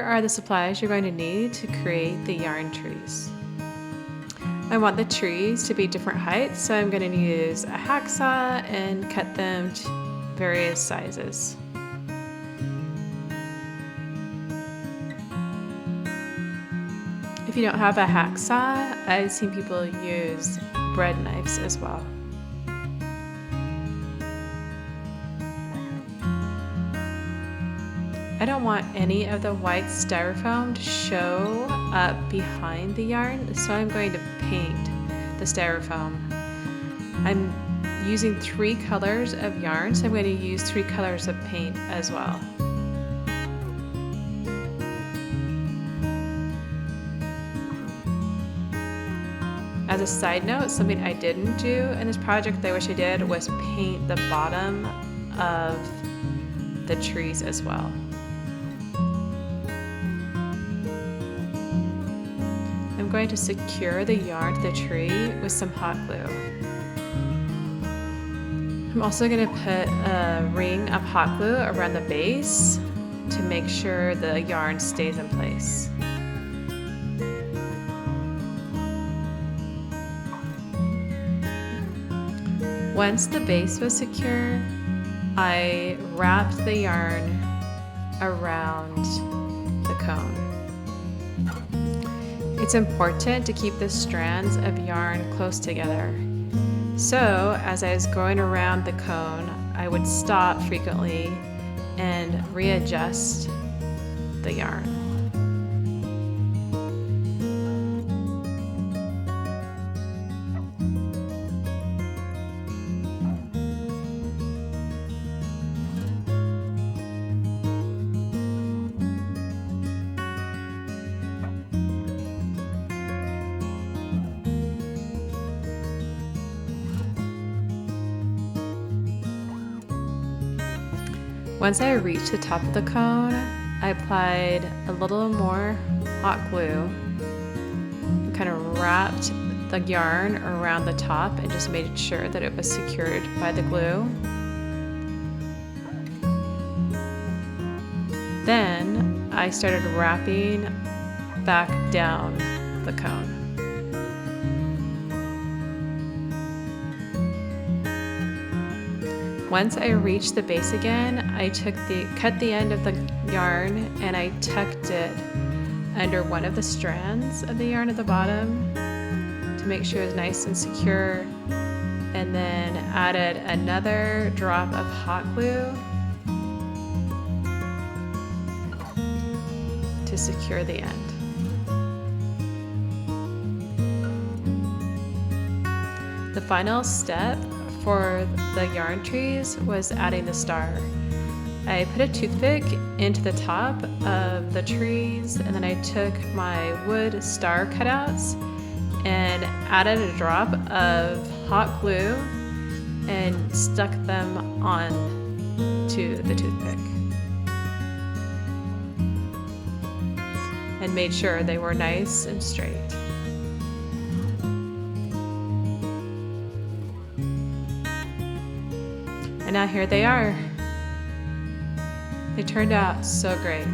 here are the supplies you're going to need to create the yarn trees. I want the trees to be different heights, so I'm going to use a hacksaw and cut them to various sizes. If you don't have a hacksaw, I've seen people use bread knives as well. I don't want any of the white styrofoam to show up behind the yarn, so I'm going to paint the styrofoam. I'm using 3 colors of yarn, so I'm going to use 3 colors of paint as well. As a side note, something I didn't do in this project that I wish I did was paint the bottom of the trees as well. I'm going to secure the yarn to the tree with some hot glue. I'm also going to put a ring of hot glue around the base to make sure the yarn stays in place. Once the base was secure, I wrapped the yarn around the cone. It's important to keep the strands of yarn close together. So, as I was going around the cone, I would stop frequently and readjust the yarn. Once I reached the top of the cone, I applied a little more hot glue and kind of wrapped the yarn around the top and just made sure that it was secured by the glue. Then I started wrapping back down the cone. Once I reached the base again, I cut the end of the yarn and I tucked it under one of the strands of the yarn at the bottom to make sure it was nice and secure, and then added another drop of hot glue to secure the end. The final step for the yarn trees was adding the star. I put a toothpick into the top of the trees, and then I took my wood star cutouts and added a drop of hot glue and stuck them on to the toothpick and made sure they were nice and straight. And now here they are. They turned out so great.